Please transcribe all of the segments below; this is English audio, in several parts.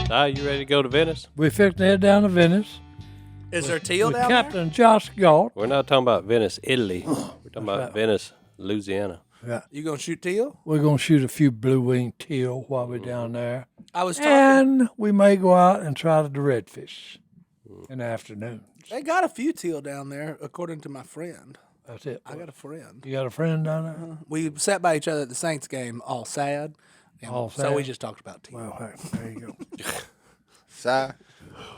You ready to go to Venice? We fixed to head down to Venice. Is there teal with down Captain Josh Galt. We're not talking about Venice, Italy. We're talking about Venice, Louisiana. Yeah. there? You gonna shoot teal? We're going to shoot a few blue-winged teal while we're down there. I was talking. And we may go out and try the redfish in the afternoon. They got a few teal down there, according to my friend. That's it. I got a friend. You got a friend down there? We sat by each other at the Saints game, all sad. And All So we sad? just talked about teal. Well, hey, there you go. Si, I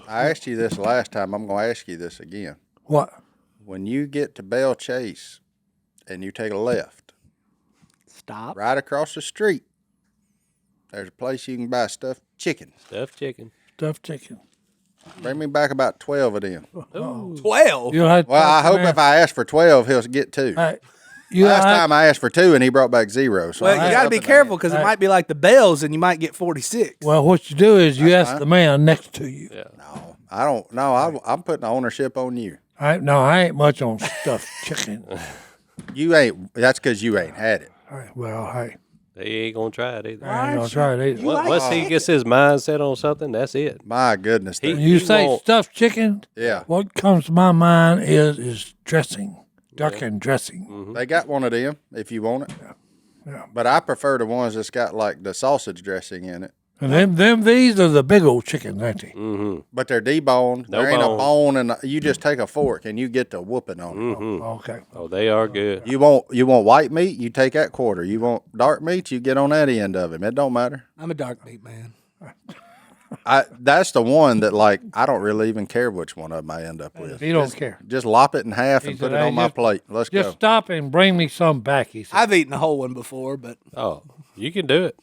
asked you this last time. I'm going to ask you this again. What? When you get to Bell Chase and you take a left, Stop. right across the street, there's a place you can buy stuffed chicken. Stuffed chicken. Stuffed chicken. Bring me back about 12 of them. Ooh. 12. You'll have to Well, I talk to hope me. if I ask for 12, he'll get 2. Hey, you Last have- time I asked for 2 and he brought back 0. So Well, I you got to be something careful because it Hey. might be like the Bells and you might get 46. Well, what you do is you That's ask fine. the man next to you. Yeah. No, I don't. No, I'm putting ownership on you. I ain't much on stuffed chicken. You ain't. That's because you ain't had it. All right, well, hey, He ain't going to try it either. I ain't gonna try it either. Once he gets his mind set on something, that's it. My goodness. He- When you he say won't- stuffed chicken, Yeah. what comes to my mind is dressing, duck and dressing. They got one of them if you want it. Yeah. But I prefer the ones that's got like the sausage dressing in it. And these are the big old chickens, ain't they? Mm-hmm. But they're deboned. No there ain't bone. a bone, and you just take a fork and you get to whooping on it. Mm-hmm. Okay. Oh, they are good. You want white meat? You take that quarter. You want dark meat? You get on that end of him. It don't matter. I'm a dark meat man. That's the one that like I don't really even care which one of them I end up with. He don't care. Just lop it in half and He put said, it "Hey, on my just- plate. Let's Just go. stop and bring me some back, he said. I've eaten a whole one before, but Oh, you can do it.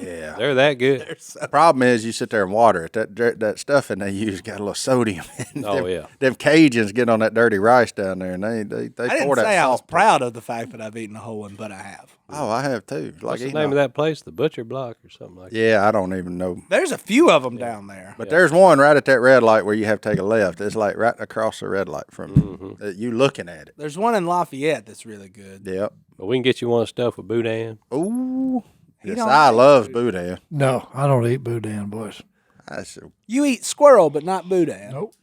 Yeah. They're that good. The problem is you sit there and water it. That stuffing they use got a little sodium in it. Oh, yeah. Them Cajuns get on that dirty rice down there, and they I didn't pour that say I was salt. proud of the fact that I've eaten a whole one, but I have. Oh, I have too. What's the eating name a- of that place? The Butcher Block or something like that? Yeah, I don't even know. There's a few of them down there. But there's one right at that red light where you have to take a left. It's like right across the red light from you looking at it. There's one in Lafayette that's really good. Yep. But we can get you one stuff with boudin. Ooh. Yes, don't I like loves boudin. No, I don't eat boudin, boys. That's, You eat squirrel, but not boudin. Nope.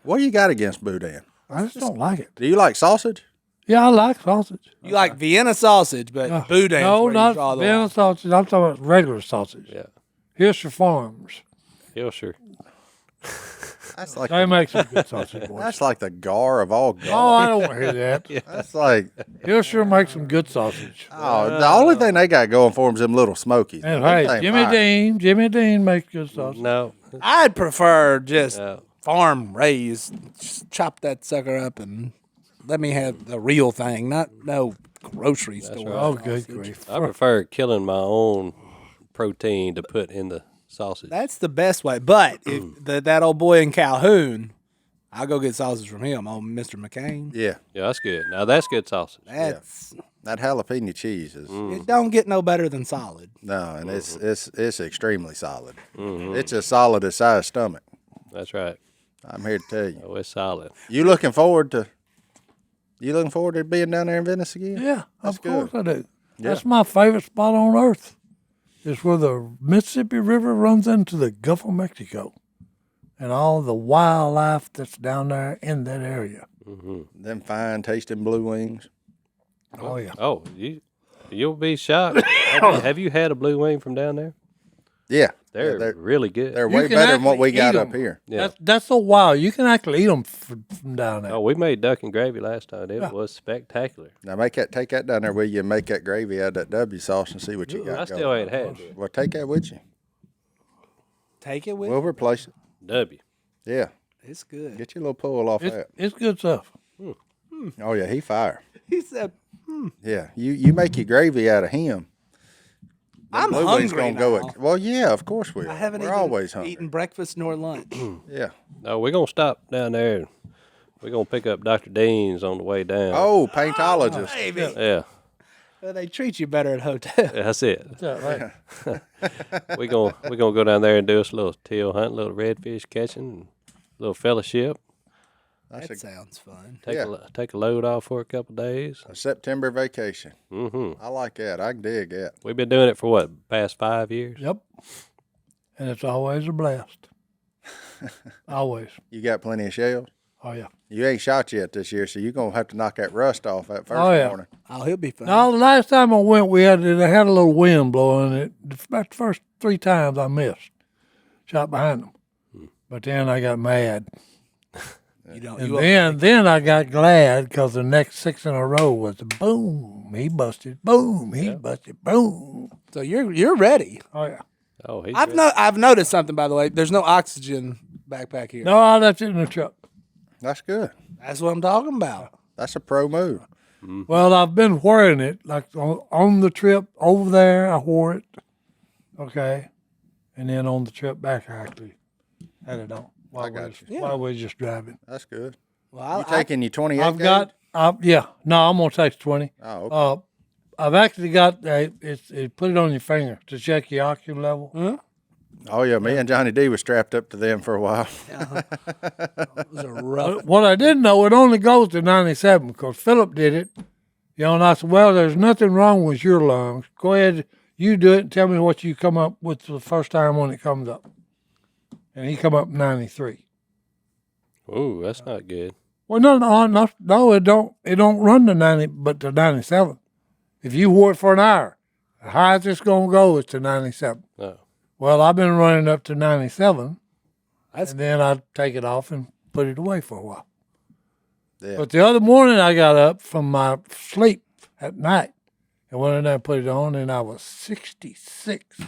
what do you got against boudin? I just don't like it. Do you like sausage? Yeah, I like sausage. You like Vienna sausage, but boudin. No, where you not draw the Vienna line. sausage. I'm talking about regular sausage. Yeah. Here's your farms. Yeah, sure. That's like They make some good sausage, boys. that's like the gar of all gar. Oh, I don't want to hear that. That's like He'll make some good sausage. the only thing they got going for them is them little smokies. And Them hey, thing Jimmy Dean makes good sausage. No. I'd prefer just No. farm raised. Just chop that sucker up and let me have the real thing, not no grocery store. right. Oh, good grief. I prefer killing my own protein to put in the sausage. That's the best way. But if that old boy in Calhoun, I'll go get sausage from him on Mr. McCain. Yeah, Yeah, that's good. Now, that's good sausage. That's that jalapeno cheese is it. Don't get no better than solid. no, and it's extremely solid. It's as solid as size stomach. That's right. I'm here to tell you. Oh, it's solid. You looking forward to being down there in Venice again? Yeah, That's of course good. I do. That's my favorite spot on earth. It's where the Mississippi River runs into the Gulf of Mexico and all the wildlife that's down there in that area. Them fine tasting blue wings. Oh, yeah. Oh, you'll be shocked. Have you had a blue wing from down there? Yeah, They're really good. they're You way can better than what we actually got eat up 'em. here. Yeah. That's so wild. You can actually eat them from down there. Oh, we made duck and gravy last time. It was spectacular. Now take that down there with you and make that gravy out of that W sauce and see what you got. I still going. ain't had it. Well, take that with you. Take it with. We'll replace it. W. Yeah, It's good. get your little pull off that. It's good stuff. Oh yeah, he fire. He said, Yeah, you make your gravy out of him. "I'm Blue wings hungry gonna go now. at, well, yeah, of course we are. I haven't We're even always hungry. eaten breakfast nor lunch." Yeah. No, we're going to stop down there. And we're going to pick up Dr. Dean's on the way down. Oh, paintologist. Baby, Yeah, they treat you better at hotels. that's it. Yeah, right. We're gonna go down there and do us a little teal hunt, a little redfish catching, a little fellowship. That's That sounds fun. Take a load off for a couple days. a September vacation. Mm-hmm. I like that. I can dig that. We've been doing it for what, past 5 years? Yep. and it's always a blast. Always. You got plenty of shells? Oh, yeah. You ain't shot yet this year, so you're going to have to knock that rust off that first Oh, yeah. morning. Oh, he'll be fine. Now, the last time I went, they had a little wind blowing. About the first 3 times I missed. Shot behind them. But then I got mad. You don't. And then I got glad because the next 6 in a row was boom, he busted, boom, he busted, boom. So you're ready. Oh, yeah. Oh, he's I've noticed something, by the way. There's no oxygen backpack here. No, I left it in the truck. That's good. That's what I'm talking about. That's a pro move. Well, I've been wearing it, like on the trip over there, I wore it. Okay. And then on the trip back, I actually had it on while we was just driving. That's good. Well, You taking your 28 I've gauge? got, no, I'm going to take 20. Oh, okay. I've actually got, it put it on your finger to check your oxygen level. Huh? Oh, yeah. Me and Johnny D was strapped up to them for a while. It was a rough. What I didn't know, it only goes to 97 because Philip did it. You know, and I said, well, there's nothing wrong with your lungs. Go ahead, you do it and tell me what you come up with the first time when it comes up. And he come up 93. Ooh, that's not good. Well, no, it don't run to 90, but to 97. If you wore it for an hour, the highest it's going to go is to 97. No. Well, I've been running up to 97, That's- and then I take it off and put it away for a while. Yeah. But the other morning I got up from my sleep at night and went in there and put it on, and I was 66.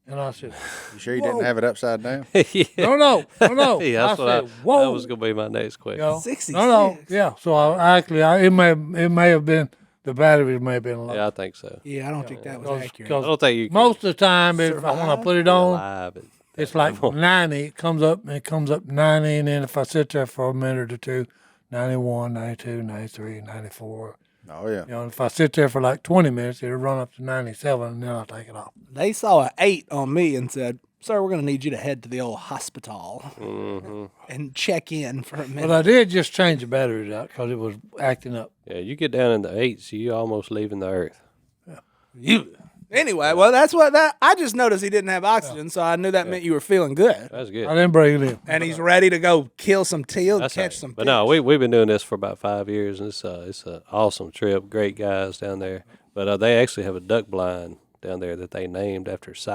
And I said, You sure you didn't have it upside down? Yeah. no. Yeah, I that's said, that whoa. was going to be my next question. You know, 66. No, yeah. So it may have been, the battery may have been low. Yeah, I think so. Yeah, I don't think that was accurate. I don't think you can Most of the time, when I put it be on, alive at that it's like level. 90. It comes up 90, and then if I sit there for a minute or two, 91, 92, 93, 94. Oh, yeah. You know, if I sit there for like 20 minutes, it'll run up to 97, and then I'll take it off. They saw an 8 on me and said, "Sir, we're going to need you to head to the old hospital and check in for a minute." But I did just change the batteries out because it was acting up. Yeah, you get down in the 8s, you're almost leaving the earth. Anyway, well, that's what I just noticed he didn't have oxygen, so I knew that meant you were feeling good. That's good. I didn't bring it in. And he's ready to go kill some teal, That's catch right. some But fish. no, we've been doing this for about 5 years, and it's an awesome trip. Great guys down there. But they actually have a duck blind down there that they named after Si.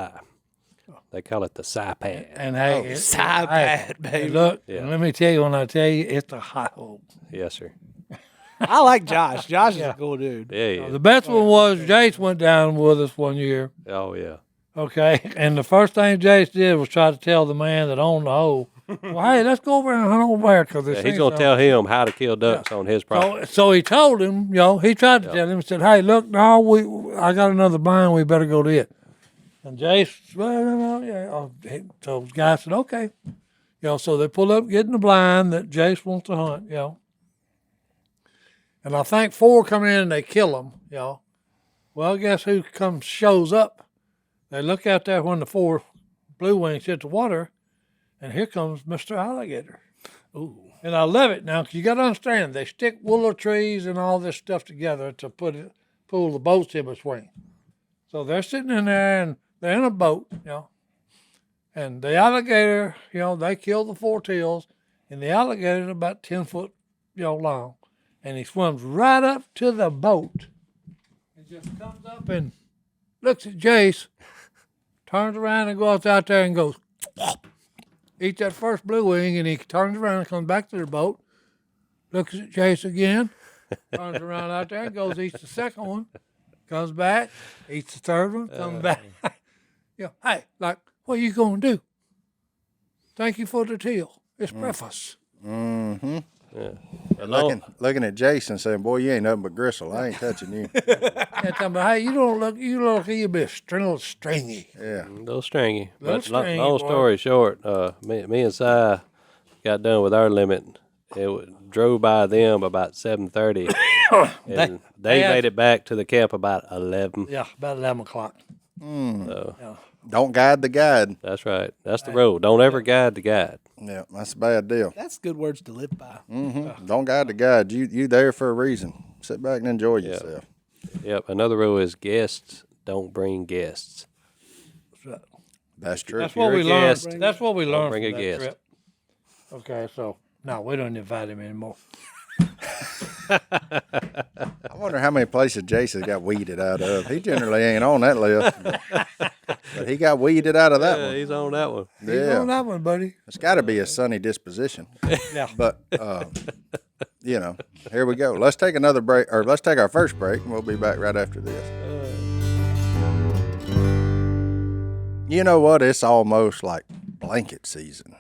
They call it the Si Pad. And hey, Side pad, baby. look, Yeah. and let me tell you, when I tell you, it's a hot hole. Yes, sir. I like Josh. Josh is a cool dude. Yeah, yeah. The best one was Jase went down with us one year. Oh, yeah. Okay, and the first thing Jase did was try to tell the man that owned the hole, well, hey, let's go over and hunt over there because Yeah, he's going to tell him how to kill ducks on his property. So he told him, he tried to tell him. He said, "Hey, look, no, I got another blind. We better go to it." And Jase, well, yeah. So the guy said, "Okay." So they pull up, getting the blind that Jase wants to hunt. And I think 4 come in and they kill him. Well, guess who shows up? They look out there when the 4 blue wings hit the water, and here comes Mr. Alligator. Ooh. And I love it now, 'cause you got to understand, they stick willow trees and all this stuff together to pull the boats in between. So they're sitting in there, and they're in a boat, and the alligator, they kill the 4 teals, and the alligator's about 10 foot, long, and he swims right up to the boat. He just comes up and looks at Jase, turns around and goes out there and goes, eats that first blue wing, and he turns around and comes back to the boat, looks at Jase again, turns around out there and goes, eats the second one, comes back, eats the third one, comes back. Hey, like, what are you going to do? Thank you for the teal. It's breakfast. Mm-hmm. Yeah. Looking at Jason saying, "Boy, you ain't nothing but gristle. I ain't touching you." And tell me, hey, you look like you be a little stringy. Yeah. A little stringy. Little But stringy, long boy. story short, me and Si got done with our limit. Drove by them about 7:30, and they had- made it back to the camp about 11. Yeah, about 11 o'clock. So Don't guide the guide. that's right. That's the rule. Don't ever guide the guide. Yeah, that's a bad deal. That's good words to live by. Don't guide the guide. You there for a reason. Sit back and enjoy yourself. Yep. Another rule is guests don't bring guests. That's true. That's what you're we a learned. guest, That's what we learned bring from a that guest. trip. Okay, so no, we don't invite him anymore. I wonder how many places Jase has got weeded out of. He generally ain't on that list, but he got weeded out of that Yeah, one. he's on that one. He's on that one, buddy. It's got to be a sunny disposition. Yeah. But you know, here we go. Let's take another break, or let's take our first break, and we'll be back right after this. You know what? It's almost like blanket season.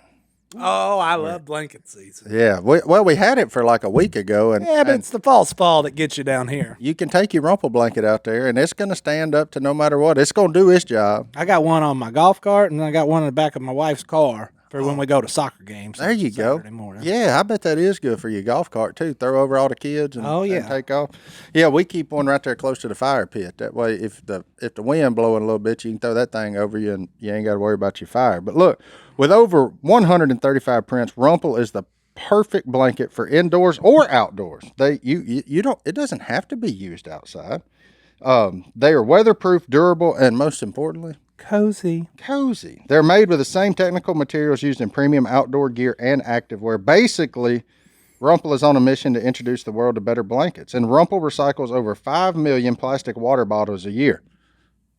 Oh, I love blanket season. Yeah. We had it for like a week ago, and, Yeah, but and it's the false fall that gets you down here. you can take your Rumpl blanket out there, and it's going to stand up to no matter what. It's going to do its job. I got one on my golf cart, and I got one in the back of my wife's car for when we go to soccer games. There you Saturday go. morning. Yeah, I bet that is good for your golf cart too. Throw over all the kids and, Oh, yeah. and take off. Yeah, we keep one right there close to the fire pit. That way, if the wind blowing a little bit, you can throw that thing over you, and you ain't got to worry about your fire. But look, with over 135 prints, Rumpl is the perfect blanket for indoors or outdoors. You don't. It doesn't have to be used outside. They are weatherproof, durable, and most importantly, Cozy. cozy. They're made with the same technical materials used in premium outdoor gear and activewear. Basically, Rumpl is on a mission to introduce the world to better blankets, and Rumpl recycles over 5 million plastic water bottles a year.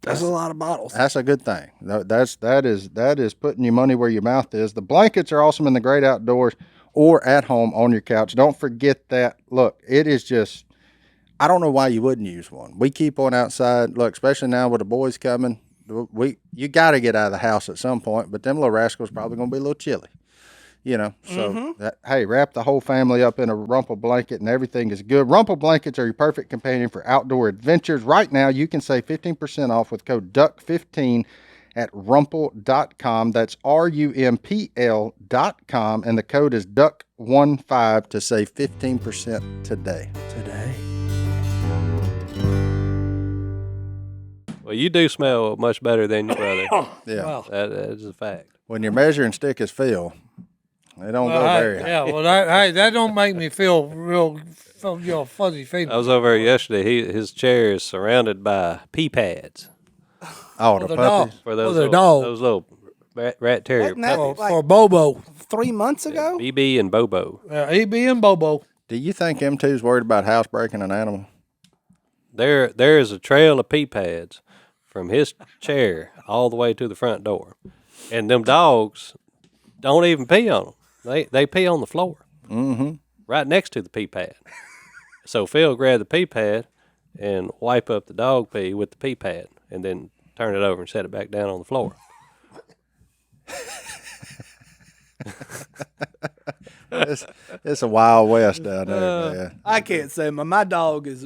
That's a lot of bottles. That's a good thing. That is putting your money where your mouth is. The blankets are awesome in the great outdoors or at home on your couch. Don't forget that. Look, it is just, I don't know why you wouldn't use one. We keep one outside. Look, especially now with the boys coming, you got to get out of the house at some point, but them little rascals probably going to be a little chilly. You know, so hey, wrap the whole family up in a Rumpl blanket and everything is good. Rumpl blankets are your perfect companion for outdoor adventures. Right now, you can save 15% off with code DUCK15 at rumpl.com. That's RUMPL.com, and the code is DUCK15 to save 15% today. Well, you do smell much better than your brother. Yeah. Well, That is a fact. When your measuring stick is Phil, it don't go very high. yeah. Well, that don't make me feel fuzzy feeling. I was over there yesterday. His chair is surrounded by pee pads Oh, For the the dog. puppies. for those the little, dog. those little rat terrier Wasn't that puppies. like For Bobo, 3 months ago? BB and Bobo. EB and Bobo. Do you think M2's worried about housebreaking an animal? There is a trail of pee pads from his chair all the way to the front door, and them dogs don't even pee on them. They pee on the floor, right next to the pee pad. So Phil grabbed the pee pad and wipe up the dog pee with the pee pad, and then turn it over and set it back down on the floor. It's a wild west down there, man. I can't say my dog is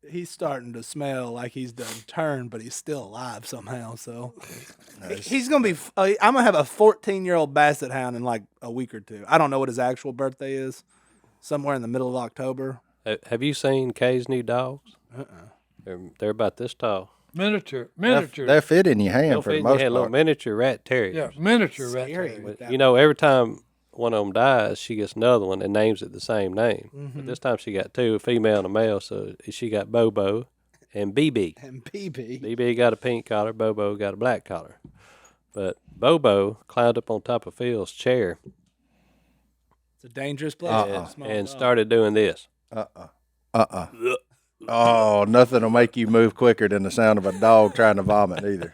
he's starting to smell like he's done turned, but he's still alive somehow. So he's gonna be. I'm gonna have a 14-year-old basset hound in like a week or two. I don't know what his actual birthday is. Somewhere in the middle of October. Have you seen Kay's new dogs? They're about this tall. Miniature. They fit in your hand They'll for fit the in your most hand, little part. miniature rat terriers. Yeah, miniature rat Scary. terrier. with that. You know, every time one of them dies, she gets another one and names it the same name. But this time she got two, a female and a male. So she got Bobo and BB. And PB. BB got a pink collar, Bobo got a black collar. But Bobo climbed up on top of Phil's chair It's a dangerous place. and started doing this. Oh, nothing will make you move quicker than the sound of a dog trying to vomit either.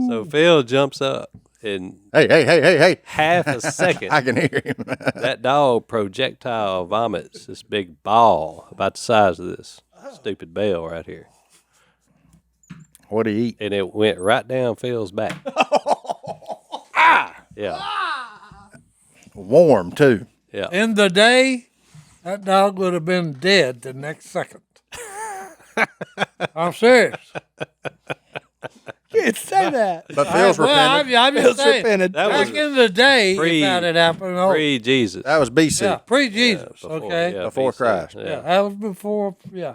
So Phil jumps up in Hey. half a second. I can hear him. That dog projectile vomits this big ball about the size of this stupid bell right here. What do you eat? And it went right down Phil's back. Yeah. Warm, too. Yeah. In the day, that dog would have been dead the next second. I'm serious. You can't say that. But Phil's repentant. I'm just saying. repented. That Back was in the day, pre- if that had happened, oh, pre-Jesus. That was BC. yeah, pre-Jesus, Before- okay? yeah, Before BC. Christ. Yeah, that was before, yeah.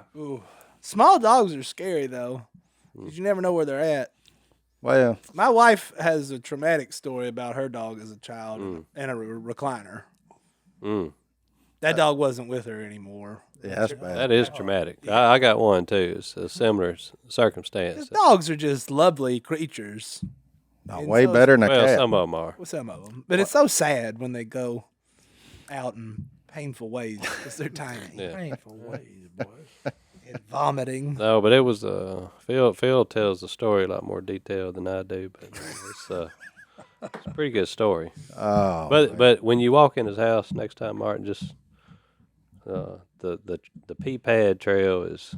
Small dogs are scary though, 'cause you never know where they're at. Well, My wife has a traumatic story about her dog as a child and a recliner. That dog wasn't with her anymore. yeah, that's bad. That is traumatic. I got one too. It's a similar circumstance. Dogs are just lovely creatures. No, And way so- better than a Well, cat. some of them are. Well, some of them, but it's so sad when they go out in painful ways because they're tiny Yeah. Painful ways, boys. and vomiting. No, but it was Phil tells the story a lot more detailed than I do, but it's a pretty good story. Oh, But when you walk in his house next time, Martin, just the pea pad trail is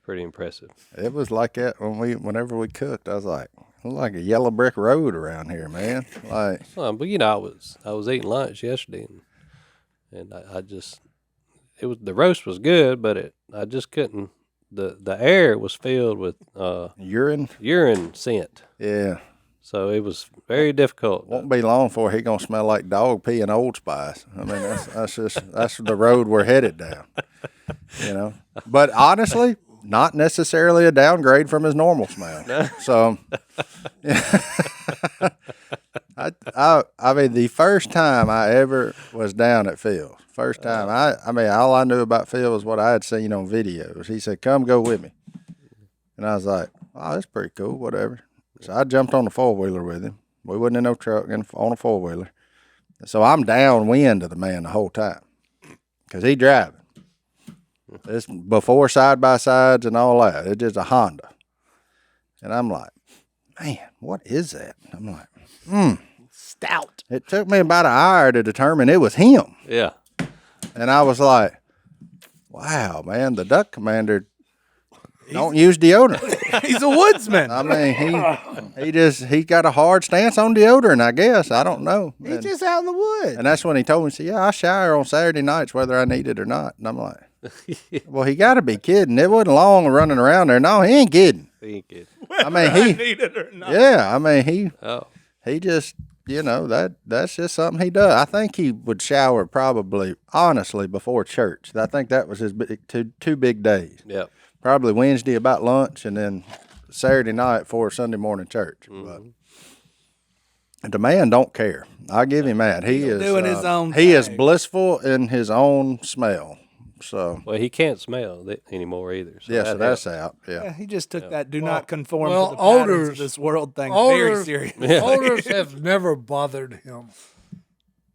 pretty impressive. it was like that whenever we cooked. I was like a yellow brick road around here, man. Like, But I was eating lunch yesterday, and I just the roast was good, but I just couldn't. The air was filled with urine. scent, Yeah, so it was very difficult. won't be long before he gonna smell like dog pee and Old Spice. I mean, that's the road we're headed down. You know, but honestly, not necessarily a downgrade from his normal smell. So, I mean, the first time I ever was down at Phil's, first time I mean, all I knew about Phil was what I had seen on videos. He said, "Come go with me," and I was like, "Oh, that's pretty cool, whatever." So I jumped on the 4-wheeler with him. We wasn't in no truck, on a 4-wheeler. So I'm downwind of the man the whole time because he driving. It's before side-by-sides and all that. It's just a Honda. And I'm like, man, what is that? I'm like, Stout. It took me about an hour to determine it was him. Yeah, And I was like, wow, man, the duck commander don't use deodorant. He's a woodsman. I mean, he got a hard stance on deodorant, I guess. I don't know. He's just out in the woods. And that's when he told me, he said, yeah, I shower on Saturday nights whether I need it or not. And I'm like, well, he got to be kidding. It wasn't long running around there. No, he ain't kidding. he ain't kidding. I mean, he need it or not. yeah, I mean, Oh, he just, that's just something he does. I think he would shower probably, honestly, before church. I think that was his two big days. yeah. Probably Wednesday about lunch and then Saturday night for Sunday morning church. But the man don't care. I give him that. He is doing his own He is thing. blissful in his own smell. So Well, he can't smell anymore either. So yeah, so that that's helps. out. Yeah. Yeah, he just took that do not conform well, to the patterns of odors- this world thing very serious. Odors have never bothered him.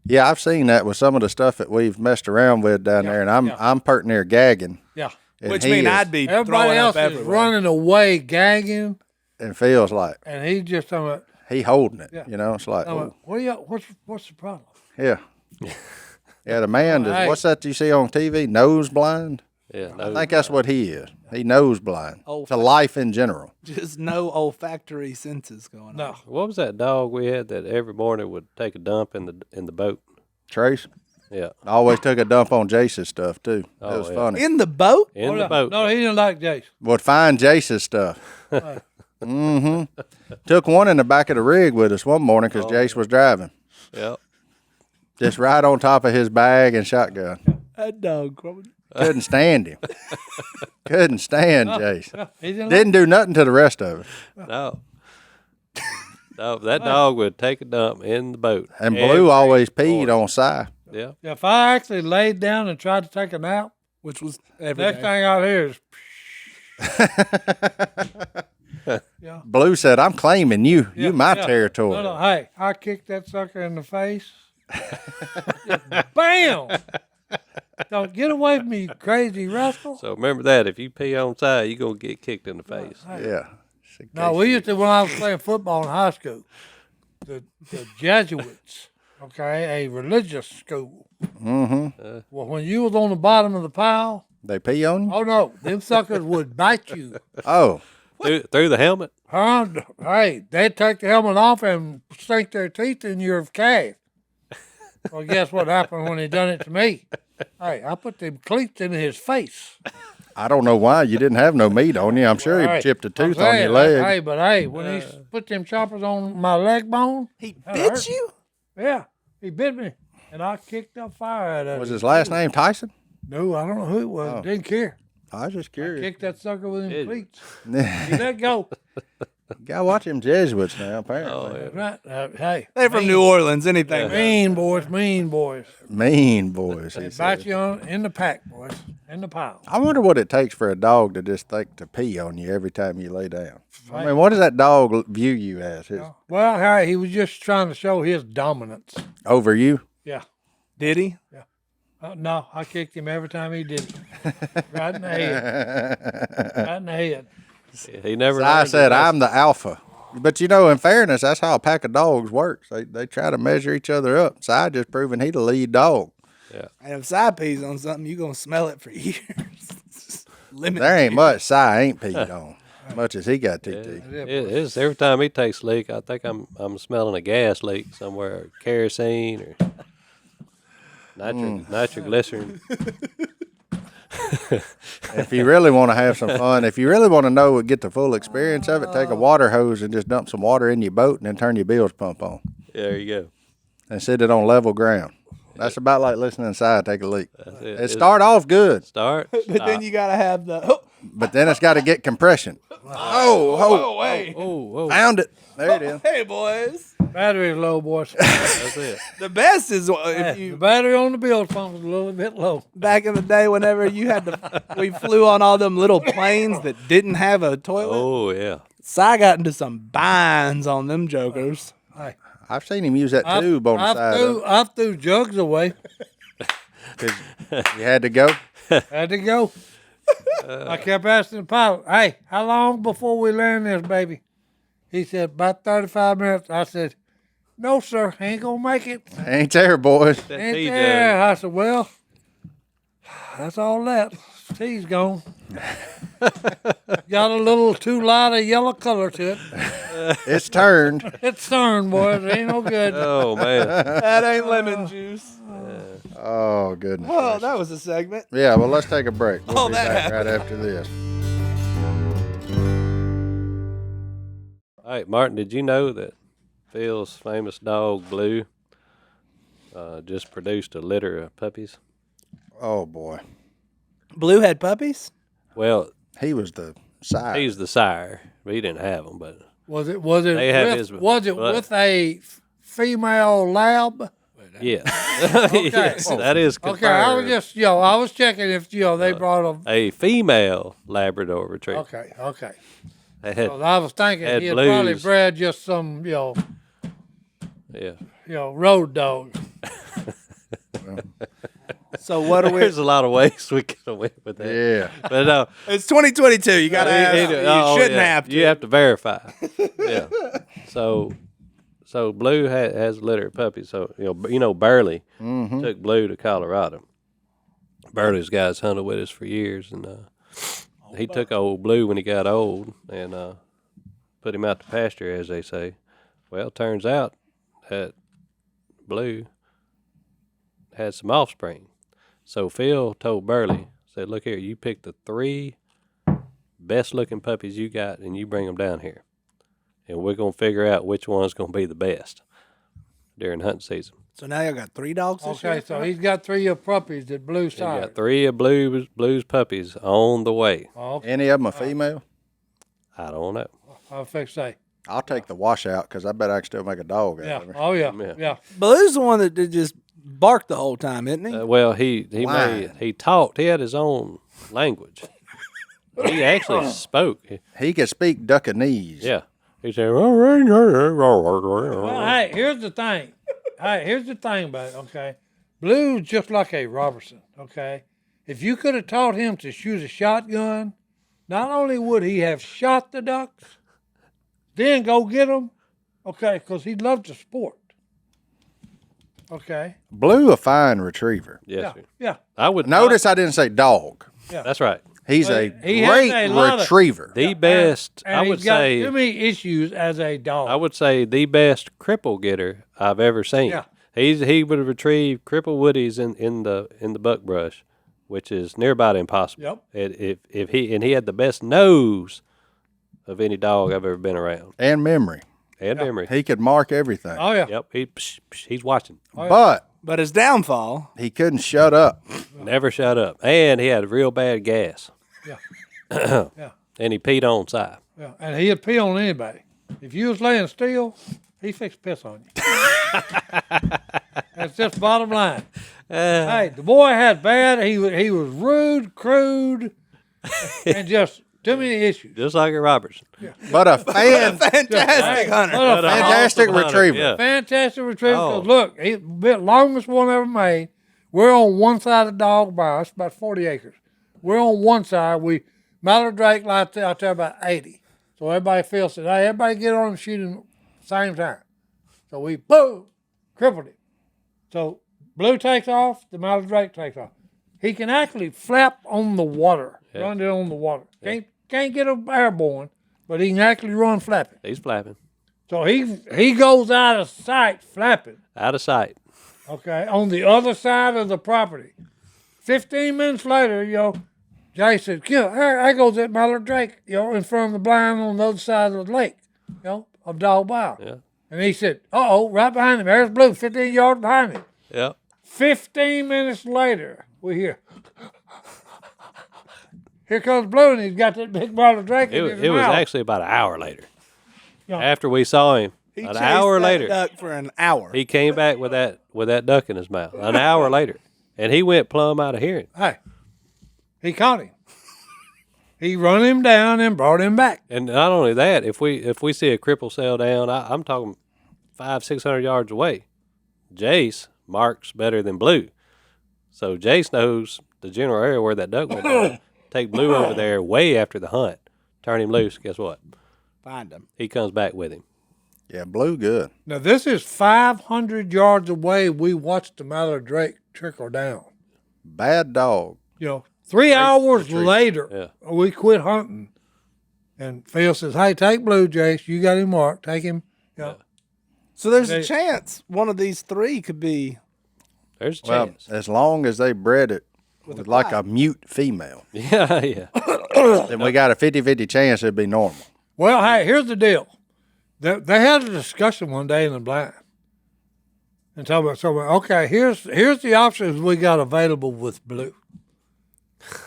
Yeah, I've seen that with some of the stuff that we've messed around with down there, and I'm pert near gagging. Yeah. And Which he mean is- I'd be Everybody throwing else up is everywhere. running away, gagging, and feels like and he just talking about, he holding it. Yeah. You know, it's like, talking ooh, about, what are y'all, what's the problem? yeah. Yeah, the man does. Hey. What's that you see on TV? Nose blind. Yeah, I think that's what he is. He nose blind Oh, to life in general. Just no olfactory senses going No. on. What was that dog we had that every morning would take a dump in the boat? Trace Yeah, always took a dump on Jase's stuff too. It Oh, was yeah. funny. In the boat? in Oh, the no. boat. No, he didn't like Jase. Would find Jase's stuff. Took one in the back of the rig with us one morning because Jase was driving. Yeah, Just right on top of his bag and shotgun. That dog. Couldn't stand him. Couldn't stand Jase. He didn't Didn't do nothing to the rest of it. no. No, that dog would take a dump in the boat. And Blue always peed morning. on Si. Yeah, If I actually laid down and tried to take a nap, Which was every next day. thing out here is, Blue said, I'm claiming you. You my yeah. territory. No, hey, I kicked that sucker in the face. Bam! Don't get away from me, you crazy rascal. so remember that if you pee on side, you're gonna get kicked in the face. Yeah. No, we used to, when I was playing football in high school, the Jesuits, okay, a religious school. Well, when you was on the bottom of the pile, They pee on you? oh no, them suckers would bite you. Oh. Through the helmet. Huh? Hey, they'd take the helmet off and sink their teeth in your calf. Well, guess what happened when they done it to me? Hey, I put them cleats in his face. I don't know why you didn't have no meat on you. I'm sure he Hey, chipped a I'm tooth on saying, your leg. Hey, but hey, when he put them choppers on my leg bone, He that bit hurt. you? yeah, he bit me, and I kicked up fire out of Was it. his last name Tyson? No, I don't know who it was. Oh. Didn't care. I was just curious. Kicked that sucker with them Did you? cleats. He let go. Gotta watch them Jesuits now, apparently. Oh, yeah. Right. Hey, They're from New Orleans. Anything. mean boys, mean boys. Mean boys, he They said. bite you in the pack, boys, in the pile. I wonder what it takes for a dog to just think to pee on you every time you lay down. I mean, what does that dog view you as? Well, hey, he was just trying to show his dominance. Over you? Yeah. Did he? No, I kicked him every time he did it. Right in the head. Right in the head. He never. I learned said, his lesson. I'm the alpha. But, in fairness, that's how a pack of dogs works. They try to measure each other up. Si just proving he the lead dog. And if side pees on something, you're going to smell it for years. Lemon There ain't juice. much Si ain't peed on, much as he got TT. It is every time he takes a leak. I think I'm smelling a gas leak somewhere, kerosene or nitroglycerin. If you really want to have some fun, if you really want to know, get the full experience of it, take a water hose and just dump some water in your boat and then turn your bilge pump on There you go. and sit it on level ground. That's about like listening inside take a leak. It. It start off good, Start. But then you got to have the. but then it's got to get compression. Oh, wait. Oh, Found it. There it is. Hey, boys. Battery's low, boys. that's it. The best is if The you. battery on the bilge pump is a little bit low. Back in the day, whenever you had to. We flew on all them little planes that didn't have a toilet. Oh yeah. So I got into some binds on them jokers. Hey, I've seen him use that tube on the side. I threw jugs away. You had to go. Had to go. I kept asking the pilot, hey, how long before we land this, baby? He said, about 35 minutes. I said, no, sir, ain't going to make it. Ain't there, boys. Ain't He there. I said, well, that's all that. Tea's gone. Got a little too light a yellow color to it. It's turned. It's turned, boys. It ain't no good. Oh man. That ain't lemon juice. Oh, goodness. Oh, that was a segment. Yeah, well, let's take a break. We'll be that back right after this. All right, Martin. Did you know that Phil's famous dog Blue just produced a litter of puppies? Oh, boy. Blue had puppies? Well, He was the side. he's the sire. He didn't have them, but Was it They have his- with but- a female lab? yeah. Yes, that is confirmed. Okay, I was just I was checking if they brought them. A female Labrador Retriever. Okay. They had, So I was thinking had he had probably blues. bred just some yeah. road dog. So what are we? There's a lot of ways we could have went with that. Yeah. But no, It's 2022. You got to ask. You shouldn't have to. You have to verify. Yeah. So Blue has a litter of puppies. So Burley took Blue to Colorado. Burley's guys hunted with us for years, and he took old Blue when he got old and put him out to pasture, as they say. Well, turns out that Blue had some offspring. So Phil told Burley, said, "Look here, you pick the 3 best-looking puppies you got, and you bring them down here, and we're gonna figure out which one's gonna be the best during hunting season." So now you got 3 dogs this year? Okay, so he's got 3 of puppies that Blue You sired. got 3 of Blue's puppies on the way. Okay, Any of them a female? I don't know. I'll fix that. I'll take the washout because I bet I can still make a dog out Yeah. of her. Oh yeah. Yeah. Yeah. Blue's the one that did just bark the whole time, isn't he? Well, he Why? he talked. He had his own language. He actually spoke. He could speak Duckanese. Yeah. He said, Well, hey, here's the thing. Here's the thing about it, okay? Blue's just like a Robertson, okay? If you could have taught him to shoot a shotgun, not only would he have shot the ducks, then go get them, okay, because he loved the sport. Okay? Blue, a fine retriever. yes, Yeah. sir. Yeah. I would Notice I didn't say dog. That's right. He's Well, a he has great a lot of- retriever. The best, And I would he's got say, too many issues as a dog. I would say the best cripple getter I've ever seen. Yeah. He would retrieve cripple woodies in the buckbrush, which is near about impossible. Yep. If he had the best nose of any dog I've ever been around, And memory. and memory. He could mark everything. Oh, yeah. Yep, he's watching. But But his downfall, he couldn't shut up. Never shut up, and he had real bad gas, Yeah. Yeah. and he peed on side. Yeah, and he'd pee on anybody. If you was laying still, he fixed piss on you. That's just bottom line. Hey, the boy had bad. He was rude, crude, and just too many issues. Just like a Robertson. But a Fantastic hunter. What a fantastic awesome hunter, retriever. yeah. fantastic retriever. 'Cause Oh. look, he's the longest one ever made. We're on one side of the dog bar. It's about 40 acres. We're on one side. We Mallard Drake out there about 80. So everybody feels it. Hey, everybody get on and shoot him at the same time. So we boom, crippled him. So Blue takes off, the Mallard Drake takes off. He can actually flap on the water, run it on the water. Can't get him airborne, but he can actually run flapping. He's flapping. So he goes out of sight flapping. Out of sight. Okay, on the other side of the property. 15 minutes later, Jase said, there goes that Mallard Drake, in front of the blind on the other side of the lake, of Dog Bow. Yeah. And he said, right behind him. There's Blue, 15 yards behind him. Yep. 15 minutes later, we hear, here comes Blue, and he's got that big Mallard Drake in his It was mouth. actually about an hour later. Yeah. After we saw him, He an chased hour that later, duck for an hour. he came back with that duck in his mouth. An hour later, and he went plumb out of hearing. Hey, he caught him. He run him down and brought him back. And not only that, if we see a cripple sail down, I'm talking 500-600 yards away. Jase marks better than Blue, so Jase knows the general area where that duck went down. Take Blue over there way after the hunt, turn him loose. Guess what? Find him. He comes back with him. Yeah, Blue good. Now, this is 500 yards away. We watched the Mallard Drake trickle down. Bad dog. 3 hours later, Yeah. we quit hunting. And Phil says, hey, take Blue, Jase. You got him marked. Take him. So there's They- a chance one of these three could be. There's a Well, chance. as long as they bred it with like a mute female, Yeah, yeah. then we got a 50-50 chance it'd be normal. Well, hey, here's the deal. They had a discussion one day in the blind. And talking about, okay, here's the options we got available with Blue.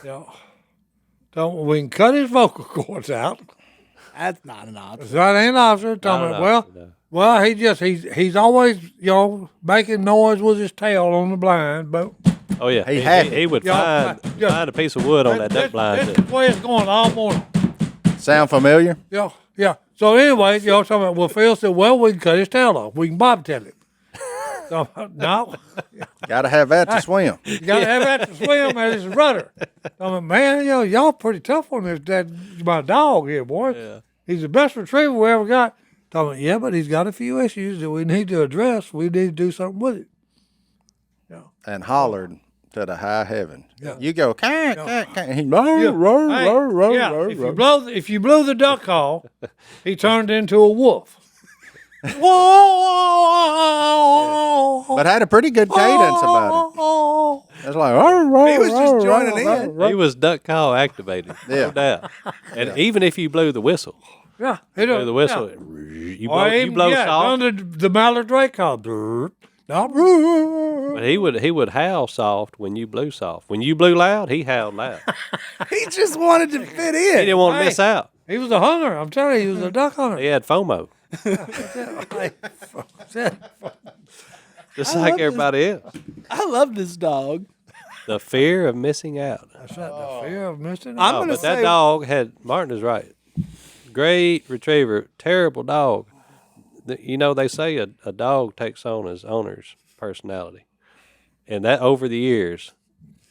So we can cut his vocal cords out. That's not an option. That ain't an option. Talking about, well, he's always, making noise with his tail on the blind, but Oh yeah, He had it. he would Yeah, find a piece of wood on that duck blind. That's the way it's going all morning. Sound familiar? Yeah. So anyway, talking about, well, Phil said, well, we can cut his tail off. We can bobtail him. So, no, Got to have that to swim. you got to have that to swim at his rudder. I mean, man, y'all pretty tough on this. My dog here, boy. Yeah. He's the best retriever we ever got. Talking, yeah, but he's got a few issues that we need to address. We need to do something with it. And hollered to the high heaven. Yeah. You go, can't. He roar, Hey, roar, if you blow the duck call, he turned into a wolf. But had a pretty good cadence about it. It's like, He was just joining in. He was duck call activated, Yeah. no doubt. And even if you blew the whistle, Yeah, he blow the whistle, you blow soft. Under the Mallard Drake call. But he would howl soft when you blew soft. When you blew loud, he howled loud. He just wanted to fit He in. didn't want to miss out. He was a hunter. I'm telling you, he was a duck hunter. He had FOMO, just like everybody else. I love this dog. The fear of missing out. That's right, the fear of missing I'm out. gonna But that say dog had, Martin is right. Great retriever, terrible dog. They say a dog takes on his owner's personality. And that over the years,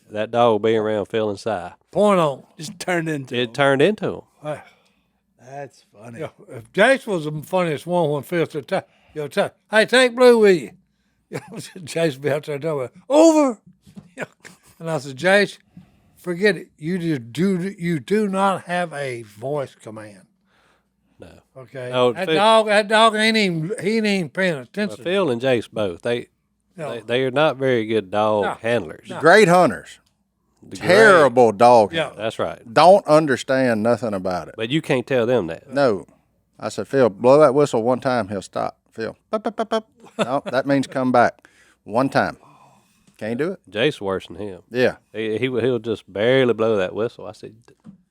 that dog being around feeling sigh, Point on. just turned into. it turned into him. Hey, That's funny. if Jase was the funniest one when Phil said, hey, take Blue with you. Jase be out there telling me, over. And I said, Jase, forget it. You do not have a voice command. No. Okay. No, that dog ain't even paying attention. Phil and Jase both, they are not very good dog handlers. great hunters. The Terrible dog. Yeah. great- That's right. Don't understand nothing about it. But you can't tell them that. No. I said, Phil, blow that whistle one time, he'll stop. Phil, pop, pop, pop, pop. No, that means come back. One time. Can't do it? Jase worse than him. Yeah. He'll just barely blow that whistle. I said,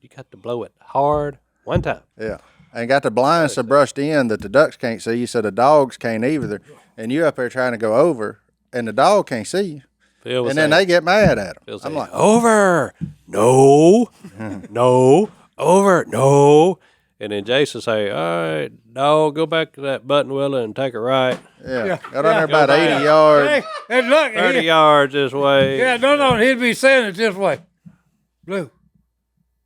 you got to blow it hard one time. Yeah. and got the blinds so brushed in that the ducks can't see you, so the dogs can't either. And you up there trying to go over, and the dog can't see you. Phil was And then saying- they get mad at him. Phil I'm saying, like, over, no, no, over, no. And then Jase will say, all right, dog, go back to that buttonwillow and take a right. yeah. Got on there about Go back. 80 yards. Hey, and look, 30 he, yards this way. yeah, no, he'd be saying it this way. Blue,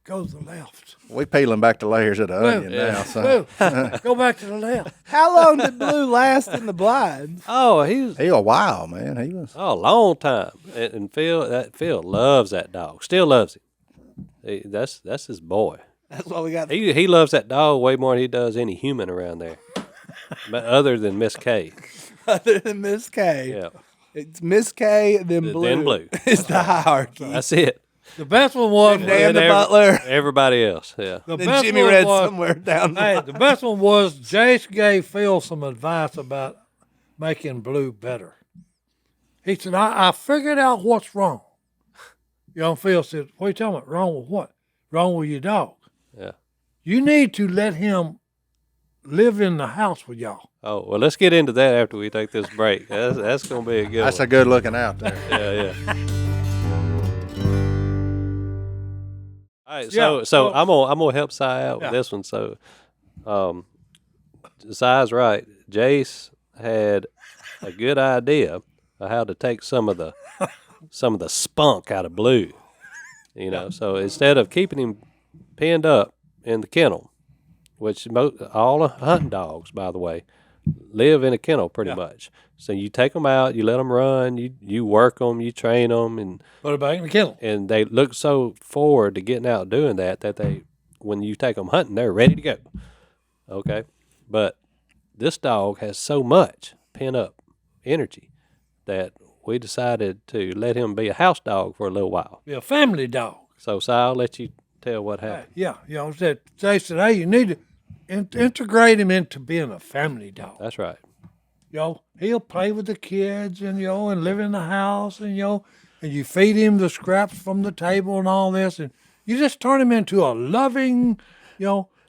go to the left. We peeling back the layers of the onion now. So. Blue, go back to the left. How long did Blue last in the blinds? Oh, he's He a wild man. He was. a long time. And Phil loves that dog. Still loves him. That's his boy. That's what we got. He loves that dog way more than he does any human around there. But other than Miss K. Other than Miss K. Yeah. It's Miss K, then Blue. Then Blue. It's the hierarchy. That's it. The best one was Dan the Every- butler. Everybody else. Yeah. the Then best Jimmy one Red was, somewhere down the Hey, line. the best one was Jase gave Phil some advice about making Blue better. He said, I figured out what's wrong. Young Phil said, what are you talking about? Wrong with what? Wrong with your dog. Yeah. You need to let him live in the house with y'all. Oh, well, let's get into that after we take this break. That's going to be a good That's one. a good looking out there. Yeah. All right, Yeah, so well- I'm gonna help Si out with Yeah. this one. So, Si's right. Jase had a good idea of how to take some of the spunk out of Blue. You know, so instead of keeping him pinned up in the kennel, which all the hunting dogs, by the way, live in a kennel pretty much. So you take them out, you let them run, you work them, you train them, and Put it back in the kennel. they look so forward to getting out and doing that they, when you take them hunting, they're ready to go. Okay, but this dog has so much pent up energy that we decided to let him be a house dog for a little while. Be a family dog. So, Si, I'll let you tell what happened. Yeah, said, Jase said, hey, you need to integrate him into being a family dog. That's right. He'll play with the kids and, and live in the house and, and you feed him the scraps from the table and all this. And you just turn him into a loving,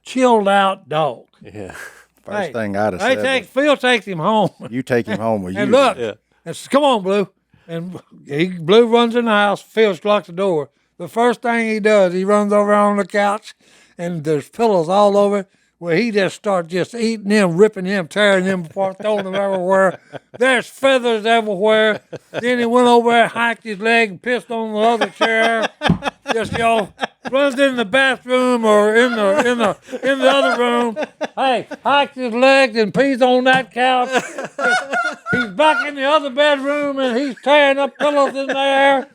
chilled out dog. Yeah. First thing I'd have said Phil takes him home. was, you take him home with you. And look, Yeah. and says, come on, Blue. And Blue runs in the house. Phil's locked the door. The first thing he does, he runs over on the couch, and there's pillows all over it, where he just starts just eating them, ripping them, tearing them apart, throwing them everywhere. There's feathers everywhere. Then he went over there, hiked his leg, and pissed on the other chair. Just runs in the bathroom or in the other room. Hey, hikes his legs and pees on that couch. He's back in the other bedroom and he's tearing up pillows in there.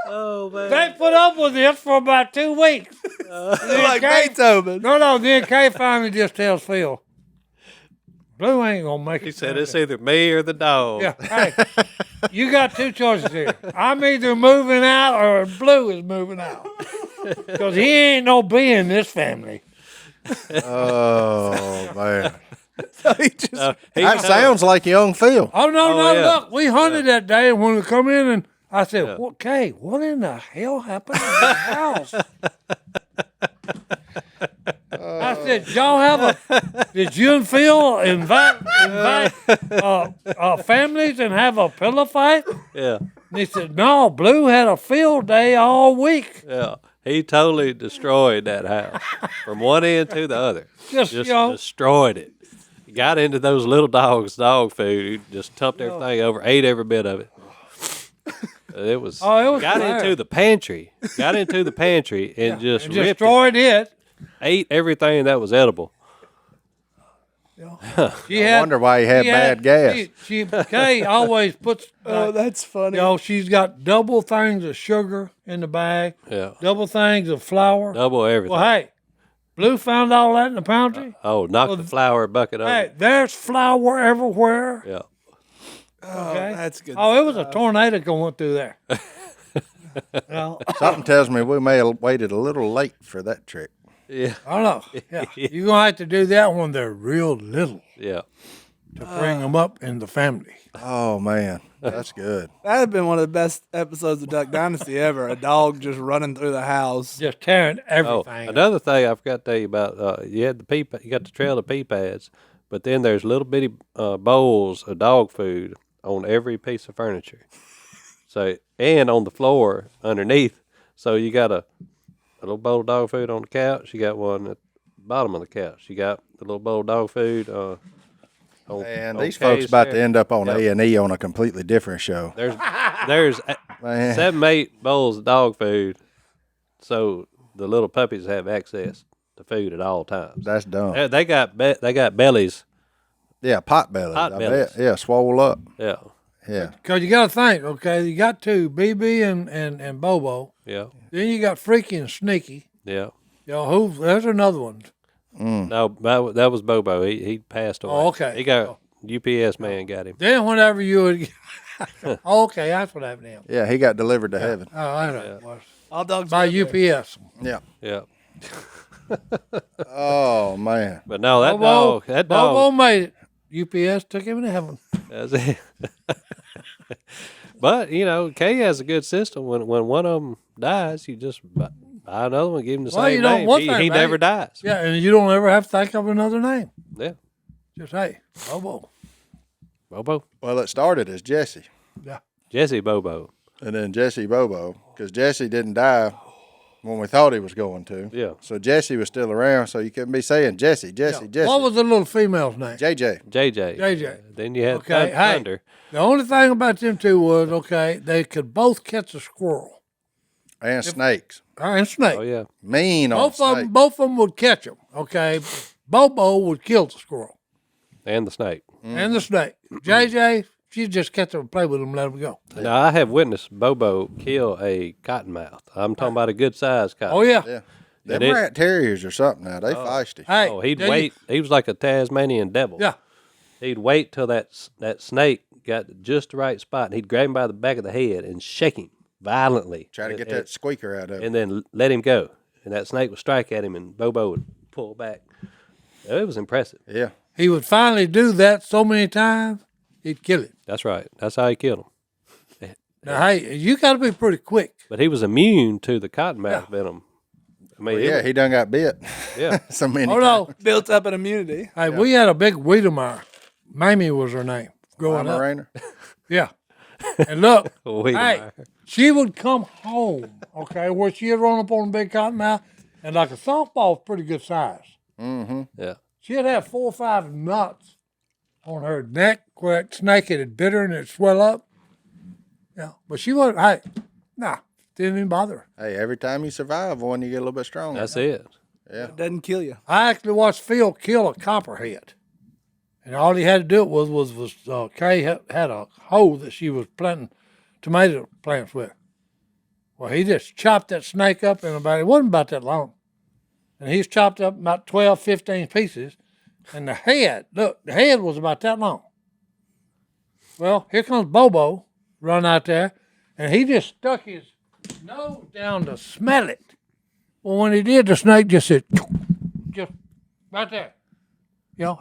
Oh, man. They put up with this for about 2 weeks. Like Beethoven. No, then Kay finally just tells Phil, Blue ain't gonna make it. He said it's either me or the dog. Yeah, hey, you got 2 choices here. I'm either moving out or Blue is moving out. Because he ain't no bee in this family. Oh, man. So he just, That sounds like young Phil. Oh, no, Oh, yeah. look, we hunted that day, and when we come in, and I said, well, Kay, what in the hell happened to the house? I said, did you and Phil invite families and have a pillow fight? Yeah. And he said, no, Blue had a field day all week. Yeah. He totally destroyed that house from one end to the other. Just, Destroyed it. He got into those little dogs' dog food. He just tumped everything over, ate every bit of it. It was got bad. into the pantry. Got into the pantry and just and ripped it, destroyed it. ate everything that was edible. I wonder why he had bad gas. Kay always puts, that's funny. she's got double things of sugar in the bag, Yeah. double things of flour. Double everything. Well, hey, Blue found all that in the pantry. Oh, knocked the flour bucket over. Hey, there's flour everywhere. Yeah. Okay. That's good. Oh, it was a tornado going through there. Something tells me we may have waited a little late for that trick. Yeah. I don't know. Yeah. You're going to have to do that when they're real little. Yeah. to bring them up in the family. Oh man, that's good. That'd have been one of the best episodes of Duck Dynasty ever. A dog just running through the house. Just tearing Oh, everything. another thing I forgot to tell you about. You had you got the trail of pea pads, but then there's little bitty bowls of dog food on every piece of furniture. So and on the floor underneath. So you got a little bowl of dog food on the couch. You got one at the bottom of the couch. You got the little bowl of dog food. And on these folks Kay's about chair. to end up on Yep. A&E on a completely different show. There's Man. 7, 8 bowls of dog food, so the little puppies have access to food at all times. That's dumb. They got bellies. Yeah, pot bellies. Pot I bellies. bet. Yeah, swole up. Yeah, Yeah. Because you got to think, okay, you got two, BB and Bobo. yeah, Then you got Freaky and Sneaky. yeah. There's another one. No, that was Bobo. He passed away. Oh, okay. He got UPS man got him. Then whenever you would, okay, that's what happened to him. Yeah, he got delivered to heaven. Oh, I know it was. All dogs By go there. UPS. Yeah. Yeah, Oh man. but no, that Bobo dog. made it. UPS took him to heaven. That's it. But Kay has a good system. When one of them dies, you just buy another one, give him the Well, same you know, name. one He thing, never right? dies. Yeah, and you don't ever have to think of another name. Yeah, Just, hey, Bobo. Bobo, Well, it started as Jesse, Yeah. Jesse Bobo. and then Jesse Bobo, because Jesse didn't die when we thought he was going to. Yeah. So Jesse was still around, so you couldn't be saying Jesse, Jesse, Jesse. What was the little female's name? JJ. JJ. JJ. Then you had Okay, hey. Thunder. The only thing about them two was, okay, they could both catch a squirrel And snakes. and snake. Oh yeah. Mean on snake. Both of them would catch them. Okay, Bobo would kill the squirrel And the snake. and the snake. JJ, she'd just catch them and play with them, and let them go. Now I have witnessed Bobo kill a cottonmouth. I'm talking about a good sized cottonmouth. Oh yeah. Yeah. Them And it- rat terriers or something now. They feisty. Hey, Oh, he'd there you- wait. He was like a Tasmanian devil. Yeah. He'd wait till that snake got just the right spot, and he'd grab him by the back of the head and shake him violently. Try to get and, that squeaker out of it. and then let him go. And that snake would strike at him, and Bobo would pull back. It was impressive. Yeah. He would finally do that so many times, he'd kill it. That's right. That's how he killed him. Now, hey, you got to be pretty quick. But he was immune to the cottonmouth venom. I mean, Yeah, he done got bit. yeah. So many Oh no, Built up an immunity. hey, we had a big Wiedemeyer. Mamie was her name growing up. Weimaraner. Yeah. And look, Wiedemeyer. hey, she would come home, okay, where she had run up on a big cottonmouth, and like a softball was pretty good size. Yeah. She'd have 4 or 5 knots on her neck where that snake had bit her and it swell up. Yeah, but she wasn't, hey, nah, didn't even bother her. Hey, every time you survive one, you get a little bit stronger. That's it. It doesn't kill you. I actually watched Phil kill a copperhead. And all he had to do was Kay had a hoe that she was planting tomato plants with. Well, he just chopped that snake up in it wasn't about that long. And he's chopped up about 12, 15 pieces. And the head was about that long. Well, here comes Bobo, run out there, and he just stuck his nose down to smell it. Well, when he did, the snake just said, just right there.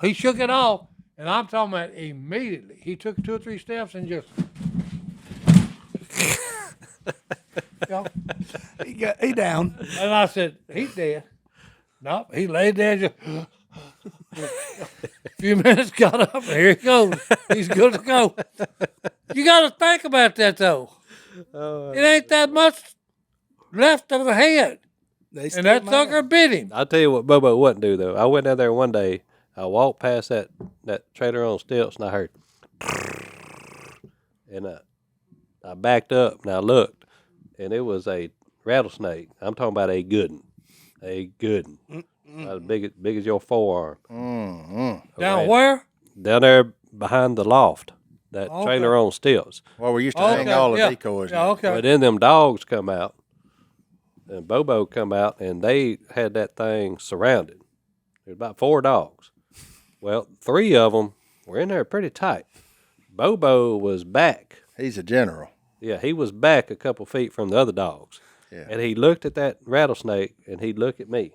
He shook it off, and I'm talking about immediately. He took 2 or 3 steps and just, He down. and I said, he's dead. Nope, he laid there just. A few minutes, got up, and here he goes. He's good to go. You got to think about that, though. It ain't that much left of the head. And that sucker bit him. I'll tell you what Bobo wouldn't do, though. I went down there one day. I walked past that trailer on stilts, and I heard, and I backed up, and I looked, and it was a rattlesnake. I'm talking about a good one. A good one. About as big as your forearm. Down where? Down there behind the loft. That Okay. trailer on stilts. Well, we used to hang all the yeah. decoys. Yeah, okay. But then them dogs come out, and Bobo come out, and they had that thing surrounded. There's about 4 dogs. Well, 3 of them were in there pretty tight. Bobo was back. He's a general. Yeah, he was back a couple feet from the other dogs. Yeah. And he looked at that rattlesnake, and he'd look at me.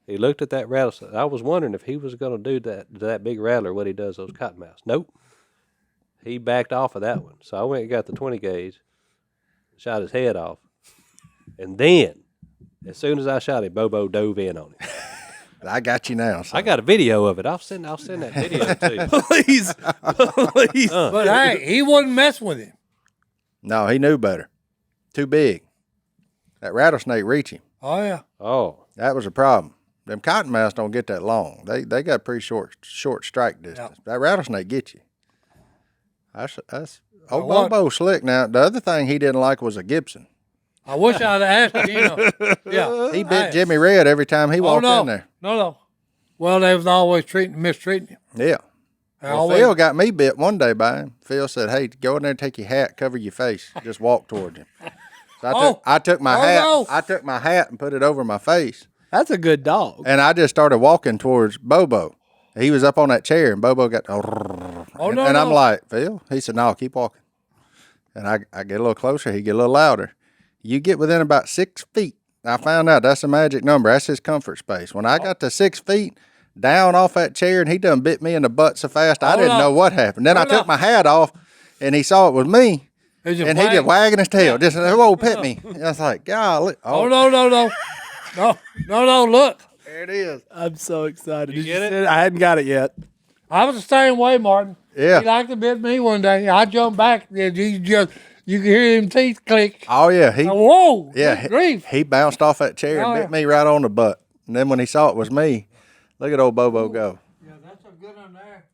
He looked at that rattlesnake. I was wondering if he was going to do that big rattler, what he does, those cottonmouths. Nope. He backed off of that one. So I went and got the 20 gauge, shot his head off. And then, as soon as I shot him, Bobo dove in on him. I got you now. Son. I got a video of it. I'll send that video to you. Please. Please. But hey, he wouldn't mess with him. No, he knew better. Too big. That rattlesnake reached him. Oh yeah. Oh. That was a problem. Them cottonmouths don't get that long. They got pretty short strike distance. Yeah. That rattlesnake gets you. That's Well, what? Bobo slick. Now the other thing he didn't like was a Gibson. I wish I'd have asked him. Yeah. He bit Jimmy Red every time he walked no. in there. No. Well, they was always mistreating him. Yeah. They Well, always, Phil got me bit one day by him. Phil said, "Hey, go in there and take your hat, cover your face, just walk towards him." So I took my hat. no. I took my hat and put it over my face, That's a good dog. and I just started walking towards Bobo. He was up on that chair, and Bobo got. no, and I'm no. like, Phil. He said, "No, keep walking." And I get a little closer. He get a little louder. You get within about 6 feet. I found out that's the magic number. That's his comfort space. When I got to 6 feet down off that chair, and he done bit me in the butt so fast, I didn't know what happened. Then I took my hat off, and he saw it was me, and he just wagging his tail, just whoa, pet me. And I was like, golly. Oh no. Look, There it is. I'm so excited. You Did get it? send I hadn't got it yet. I was the same way, Martin. Yeah. He liked to bit me one day. I jumped back, and you could hear him teeth click. Oh yeah, Whoa! yeah, Good grief. he bounced off that chair and Oh, bit yeah. me right on the butt. And then when he saw it was me, look at old Bobo go. Yeah, that's a good one there.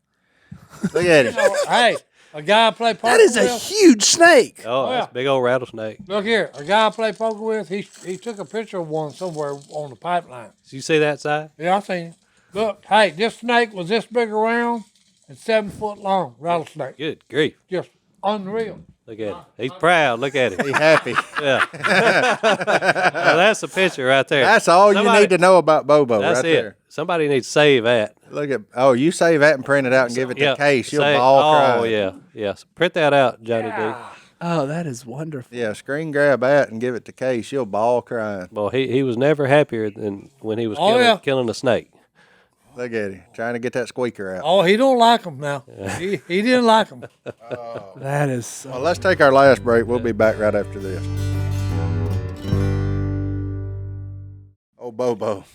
Look at him. Hey, a guy I play poker That is a with. huge snake. Oh, that's yeah. a big old rattlesnake. Look here, a guy I play poker with. He took a picture of one somewhere on the pipeline. Did you see that side? Yeah, I seen him. Look, hey, this snake was this big around and 7 foot long. Rattlesnake, Good grief. just unreal. Look at him. He's proud. Look at him. He happy. Yeah. Well, that's a picture right there. That's all Somebody- you need to know about Bobo That's right it. there. Somebody needs to save that. Look at you save that and print it out and give it to Yeah. Case. She'll Say- ball Oh, cry. yeah. Yeah. So print that out, Johnny D. Oh, that is wonderful. Yeah, screen grab that and give it to Case. She'll ball crying. Well, he was never happier than when he was Oh, yeah. killing a snake. Look at him trying to get that squeaker out. Oh, he don't like them now. He didn't like them. That is so. Well, let's take our last break. We'll be back right after this. Oh, Bobo.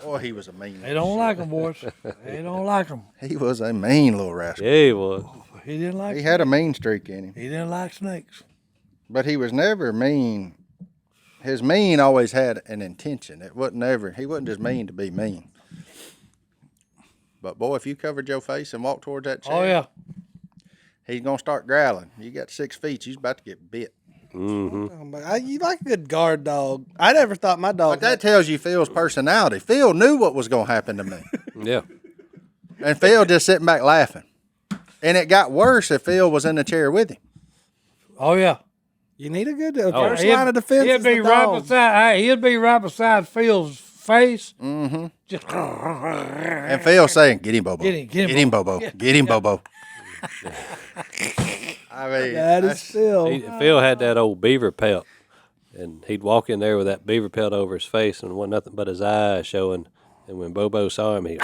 Boy, he was a mean. They don't like them, boys. They don't like them. He was a mean little rascal. Yeah, he was. He didn't like. He had a mean streak in him, He didn't like snakes. but he was never mean. His mean always had an intention. It wasn't ever. He wasn't just mean to be mean. But boy, if you covered your face and walked towards that chair, Oh yeah. he's gonna start growling. You got 6 feet, you's about to get bit. Mm-hmm. Oh, my- you like a good guard dog. I never thought my dog. But that tells you Phil's personality. Phil knew what was gonna happen to me, Yeah. and Phil just sitting back laughing. And it got worse if Phil was in the chair with him. Oh yeah. You need a good first He'd- line of defense. He'd is be the right dog. beside. Hey, he'd be right beside Phil's face. Mm-hmm. Just And Phil saying, "Get him, Bobo. Get him, Bobo. Get him, Bobo." I mean, That is that's- Phil. Phil had that old beaver pelt, and he'd walk in there with that beaver pelt over his face, and wasn't nothing but his eyes showing. And when Bobo saw him, he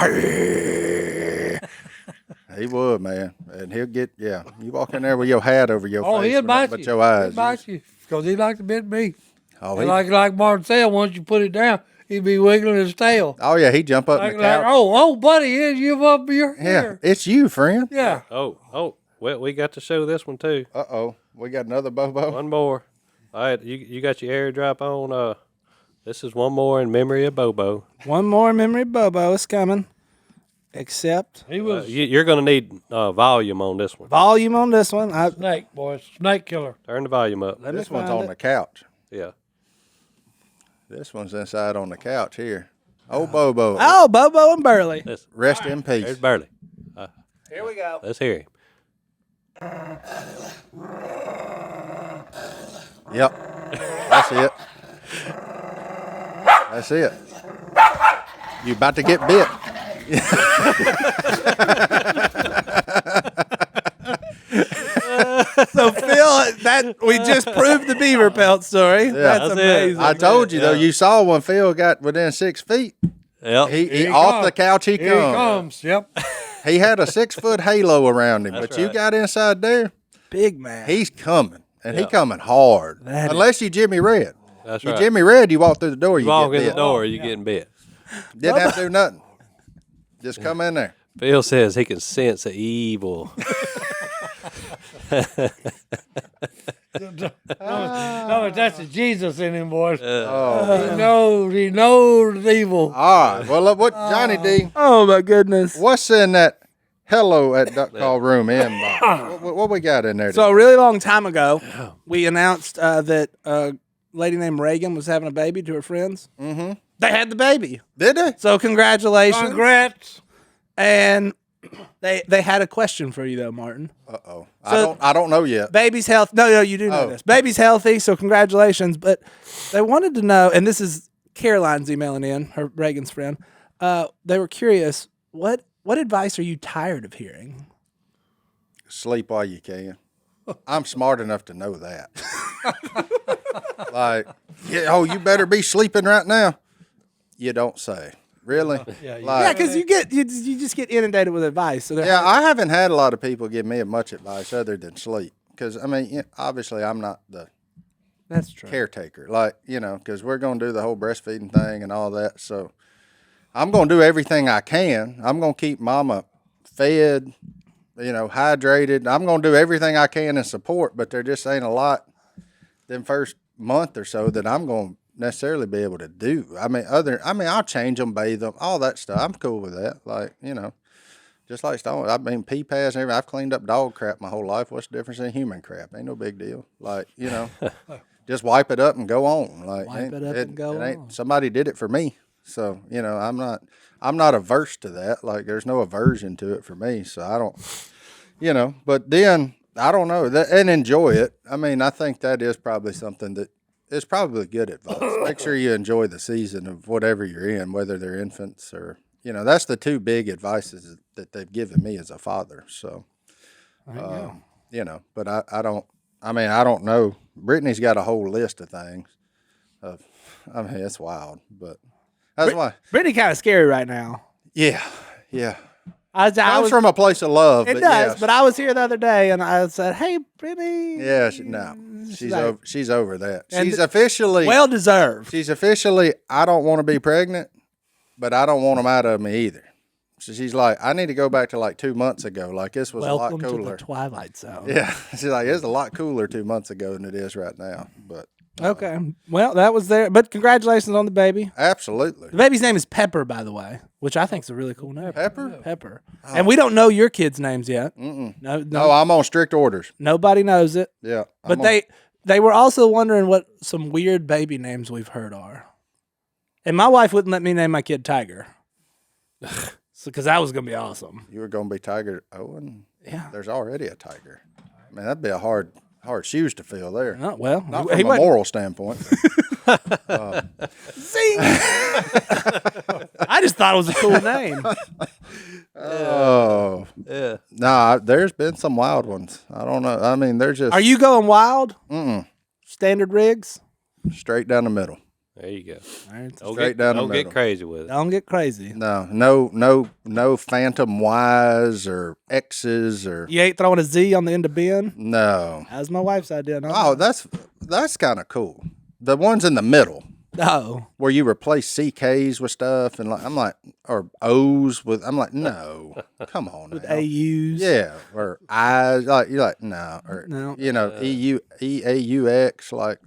he would, man. And he'll get, yeah. You walk in there with your hat over your oh, face, he'd with bite nothing you. but your eyes. He'd bite you because he liked to bit me. Oh, And like Martin said, once you put it down, he'd be wiggling his tail. oh, yeah, he'd jump up in Like, the couch. oh, buddy, here's you up your Yeah, here. it's you, friend. Yeah. oh. Well, we got to show this one too. Uh-oh. We got another Bobo. One more. All right, you got your airdrop on. This is one more in memory of Bobo. One more memory Bobo is coming. Except He was You're going to need volume on this one. volume on this one. snake, boys. Snake killer. Turn the volume up. Let me This one's find on it. the couch. Yeah. This one's inside on the couch here. Oh, Bobo. Oh, Bobo and Burley. Let's, Rest in there's peace. Burley. Here we go. Let's hear him. Yep. That's it. That's it. You about to get bit. So Phil that we just proved the beaver pelt story. That's That's it. amazing. I told you though. Yeah. You saw when Phil got within 6 feet. Yep. He off the couch. He Here he comes. comes. Yep. He had a 6-foot halo around him, That's but you right. got inside there. Big man. He's coming, and he Yeah. coming hard. That Unless you Jimmy Red. That's You right. Jimmy Red, you walk through the door, you Walk get in the bit. door, you getting bit. Didn't have to do nothing. Just come in there. Phil says he can sense the evil. No, that's a Jesus in him, boys. Oh. He knows evil. All right. Well, look, what Johnny D? Oh my goodness. What's in that hello at Duck Call Room inbox? What we got in there? So a really long time ago, we announced that a lady named Reagan was having a baby to her friends. Mm-hmm. They had the baby. Did they? So congratulations. Congrats. And they had a question for you though, Martin. Uh-oh. So- I don't know yet. Baby's health. No, you do know Oh. this. Baby's healthy, so congratulations. But they wanted to know, and this is Caroline's emailing in, her Reagan's friend. They were curious, what advice are you tired of hearing? Sleep while you can. I'm smart enough to know that. Like, yeah, oh, you better be sleeping right now. You don't say. Really? Yeah, you- Yeah, because you just get inundated with advice. So Yeah, I haven't had a lot of people give me much advice other than sleep. Because, I mean, obviously I'm not the that's true. caretaker. Like, because we're going to do the whole breastfeeding thing and all that. So I'm going to do everything I can. I'm going to keep mama fed, hydrated. I'm going to do everything I can in support, but there just ain't a lot them first month or so that I'm going to necessarily be able to do. I'll change them, bathe them, all that stuff. I'm cool with that. Like, just like Stone. I mean, pee pads and everything. I've cleaned up dog crap my whole life. What's the difference in human crap? Ain't no big deal. Like, just wipe it up and go on. Like, Wipe it up and go on. Somebody did it for me. So, I'm not averse to that. Like, there's no aversion to it for me. So I don't, but then I don't know and enjoy it. I mean, I think that is probably something that is probably good advice. Make sure you enjoy the season of whatever you're in, whether they're infants or, that's the two big advices that they've given me as a father. So, but I don't know. Brittany's got a whole list of things. It's wild, but that's why. Brittany kind of scary right now. Yeah. I Comes was from a place of love. It but does, yes. but I was here the other day and I said, "Hey, Brittany." Yeah, she's over that. And She's officially well deserved. She's officially. I don't want to be pregnant, but I don't want them out of me either. So she's like, I need to go back to like 2 months ago. Like this was Welcome a lot to cooler. the Twilight Zone. Yeah, she's like, it's a lot cooler 2 months ago than it is right now. But Okay. Well, that was there. But congratulations on the baby. absolutely, The baby's name is Pepper, by the way, which I think is a really cool name. Pepper. Pepper. And we don't know your kids' names yet. Mm-mm. No, No, I'm on strict orders. nobody knows it. Yeah, But they were also wondering what some weird baby names we've heard are. And my wife wouldn't let me name my kid Tiger. Because that was going to be awesome. you were gonna be Tiger Owen. Yeah. There's already a Tiger. Man, that'd be a hard shoes to fill there. Oh, well, Not he from a wasn't- moral standpoint. Zing! I just thought it was a cool name. Oh, Yeah. nah. There's been some wild ones. I don't know. I mean, they're just Are you going wild? mm-mm, Standard rigs? straight down the middle. There you go. Don't Don't Straight get, down the don't middle. get crazy with it. get crazy. No phantom Y's or X's or You ain't throwing a Z on the end of Ben? no. That was my wife's idea. No. Oh, that's kind of cool. The ones in the middle No. where you replace CKs with stuff and I'm like, or O's with. I'm like, no, come on With now. AUs. Yeah, or I's. Like you're like no, or No. EAUX. Like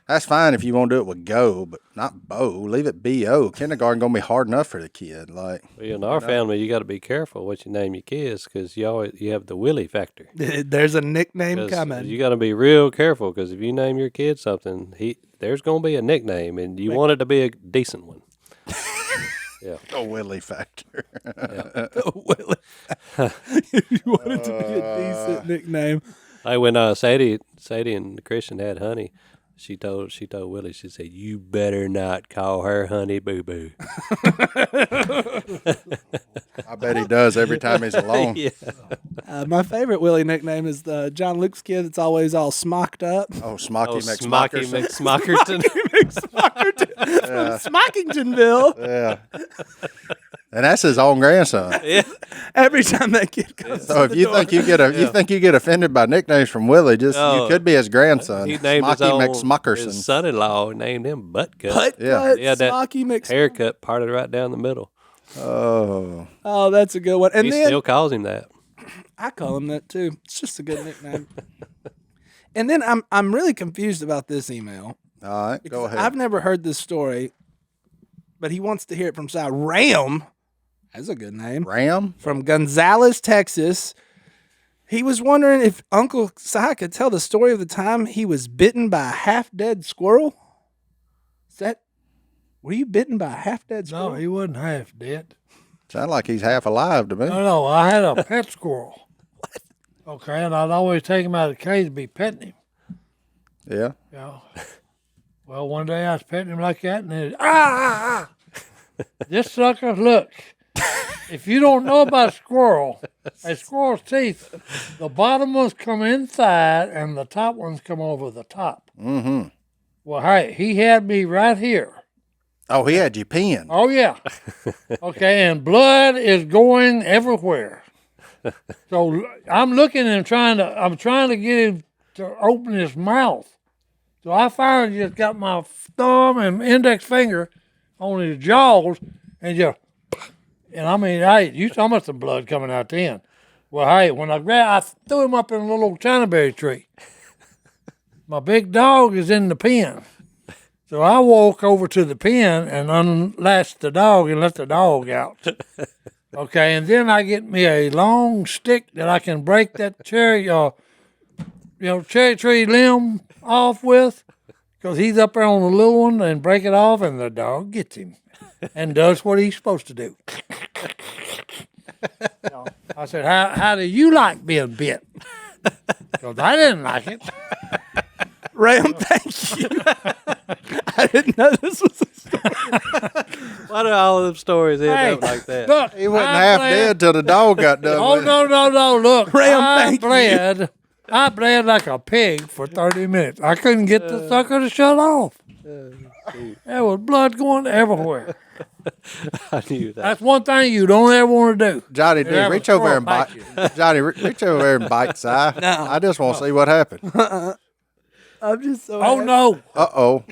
that's fine if you want to do it with go, but not Bo. Leave it BO. Kindergarten gonna be hard enough for the kid. Like Well, in our family, you got to be careful what you name your kids because you have the Willie factor. There's a nickname 'Cause coming. You got to be real careful because if you name your kid something, there's going to be a nickname, and you want it to be a decent one. Yeah. a Willie factor. Willie. You want it to be a decent nickname. Like when Sadie and Christian had Honey, she told Willie, she said, "You better not call her Honey Boo Boo." I bet he does every time he's alone. Yeah. My favorite Willie nickname is the John Luke's kid that's always all smocked up. Oh, Smocky Smocky McSmockerson. McSmockerton. From Smockingtonville. Yeah. And that's his own grandson. Yeah. Every time that kid comes So to if you think you think you get offended by nicknames from Willie, just you Oh. could be his grandson. He named his Smocky own McSmockerson. his son-in-law named him Buttcut. Butt Yeah. cut, Yeah, that Smocky Mc. Haircut parted right down the middle. Oh. Oh, that's a good one. And He then still calls him that. I call him that too. It's just a good nickname. And then I'm really confused about this email. All right, go ahead. I've never heard this story, but he wants to hear it from Sal. Ram, that's a good name. Ram? From Gonzales, Texas. He was wondering if Uncle Si could tell the story of the time he was bitten by a half-dead squirrel. Were you bitten by a half-dead squirrel? No, he wasn't half dead. Sound like he's half alive to me. No, I had a pet squirrel. What? Okay, and I'd always take him out of the cage to be petting him. Yeah. You know. Well, one day I was petting him like that, and then this sucker, look. If you don't know about a squirrel's teeth, the bottom ones come inside and the top ones come over the top. Mm-hmm. Well, hey, he had me right here. Oh, he had you pinned. Oh, yeah. Okay, and blood is going everywhere. So I'm looking and I'm trying to get him to open his mouth. So I finally just got my thumb and index finger on his jaws and I mean, hey, you saw much of blood coming out then. Well, hey, when I threw him up in a little chinaberry tree. My big dog is in the pen. So I walk over to the pen and unlatch the dog and let the dog out. Okay, and then I get me a long stick that I can break that cherry tree limb off with, because he's up there on the little one, and break it off, and the dog gets him and does what he's supposed to do. I said, how do you like being bit? Because I didn't like it. Ram, thank you. I didn't know this was a story. Why do all of them stories end Hey, up like that? Look, He wasn't I half bled- dead till the dog got done Oh, with it. no. Look, Ram, I thank you. bled. I bled like a pig for 30 minutes. I couldn't get the sucker to shut off. There was blood going everywhere. I knew that. That's one thing you don't ever want to do. Johnny, dude, Yeah, reach but over there and bite bite. Johnny, reach over there and bite Si. No. I just want to see what happened. I'm just so Oh, happy. no. Uh-oh.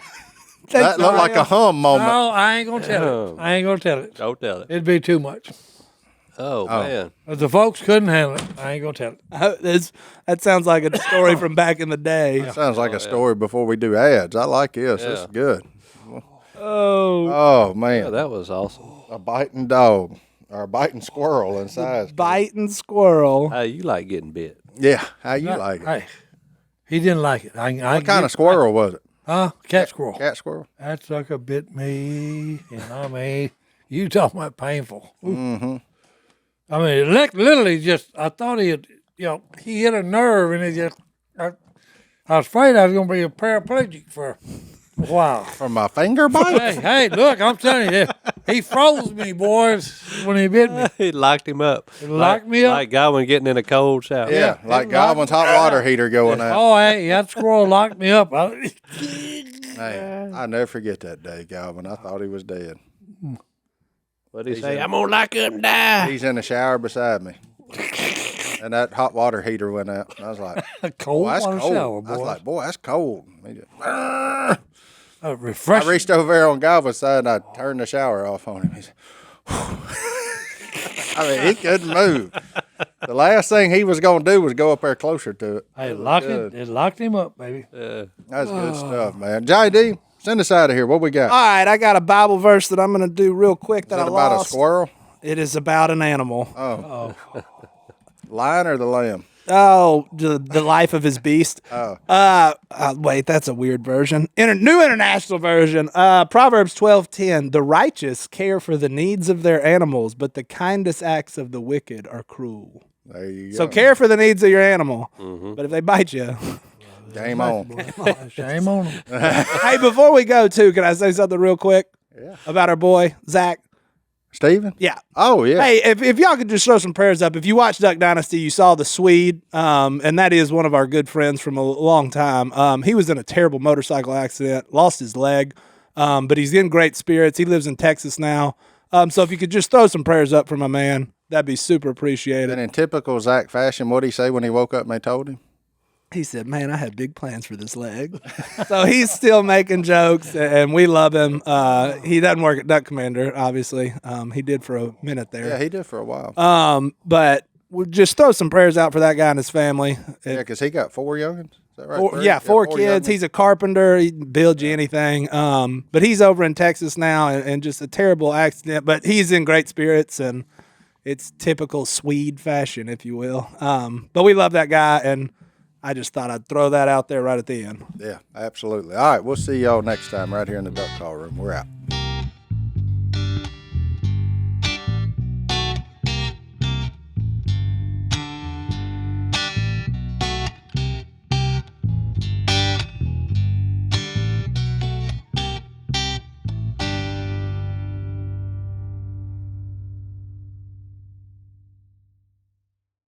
That looked like a hum moment. No, I ain't going to tell it. I ain't going to tell it. Don't tell it. It'd be too much. Oh, man. If the folks couldn't handle it, I ain't going to tell it. That sounds like a story from back in the day. Sounds like a story before we do ads. I like this. This is Yeah. good. Oh, Oh, Yeah, man. that was awesome. A biting dog. Or a biting squirrel inside. biting squirrel. Hey, you like getting bit. Yeah. How you like it? Hey, he didn't like it. What kind of squirrel was it? Cat squirrel. Cat squirrel? That sucker bit me, and I mean, you talking about painful. Mm-hmm. I mean, it literally just, I thought he had, he hit a nerve, and it just, I was afraid I was going to be a paraplegic for a while. From my finger bite? Hey, look, I'm telling you, he froze me, boys, when he bit me. It locked him up. It locked me up. Like Godwin getting in a cold shower. Yeah, like Godwin's hot water heater going out. Oh, hey, that squirrel locked me up. Man, I'll never forget that day, Godwin. I thought he was dead. What'd he say? I'm going to lock up and die. He's in the shower beside me. And that hot water heater went out. And I was like, A cold boy, that's water cold. shower, I was boy. like, boy, that's cold. He just, I Refreshing. reached over there on Godwin's side and I turned the shower off on him. He said, I mean, he couldn't move. The last thing he was going to do was go up there closer to it. Hey, It was good. it locked him up, baby. That's good stuff, man. Johnny D, send us out of here. What we got? All right, I got a Bible verse that I'm going to do real quick that Is I it about lost. a squirrel? It is about an animal. Lion or the lamb? Oh, the life of his beast. Oh. Wait, that's a weird version. New international version. Proverbs 12:10. The righteous care for the needs of their animals, but the kindest acts of the wicked are cruel. There you go. So care for the needs of your animal, but if they bite you. Game on. Shame on him. Hey, before we go, too, can I say something real quick about our boy, Zach? Steven? Yeah. Oh, yeah. Hey, if y'all could just throw some prayers up. If you watch Duck Dynasty, you saw the Swede, and that is one of our good friends from a long time. He was in a terrible motorcycle accident, lost his leg, but he's in great spirits. He lives in Texas now. So if you could just throw some prayers up for my man, that'd be super appreciated. And in typical Zac fashion, what did he say when he woke up and they told him? He said, man, I had big plans for this leg. So he's still making jokes, and we love him. He doesn't work at Duck Commander, obviously. He did for a minute there. Yeah, he did for a while. But we'll just throw some prayers out for that guy and his family. Yeah, because he got 4 youngins. Is that right? Four kids. youngins. He's a carpenter. He can build you anything. But he's over in Texas now, and just a terrible accident. But he's in great spirits, and it's typical Swede fashion, if you will. But we love that guy, and I just thought I'd throw that out there right at the end. Yeah, absolutely. All right, we'll see y'all next time right here in the Duck Call Room. We're out.